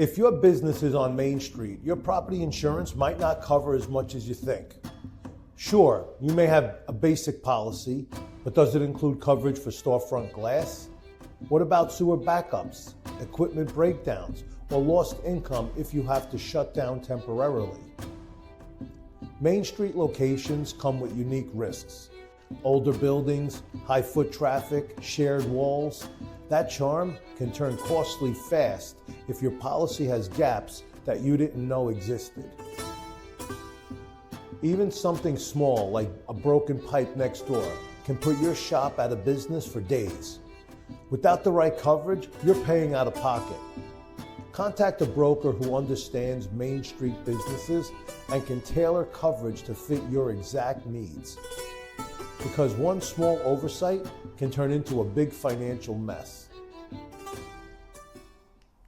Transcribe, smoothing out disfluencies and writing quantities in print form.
If your business is on Main Street, your property insurance might not cover as much as you think. Sure, you may have a basic policy, but does it include coverage for storefront glass? What about sewer backups, equipment breakdowns, or lost income if you have to shut down temporarily? Main Street locations come with unique risks. Older buildings, high foot traffic, shared walls. That charm can turn costly fast if your policy has gaps that you didn't know existed. Even something small like a broken pipe next door can put your shop out of business for days. Without the right coverage, you're paying out of pocket. Contact a broker who understands Main Street businesses and can tailor coverage to fit your exact needs. Because one small oversight can turn into a big financial mess.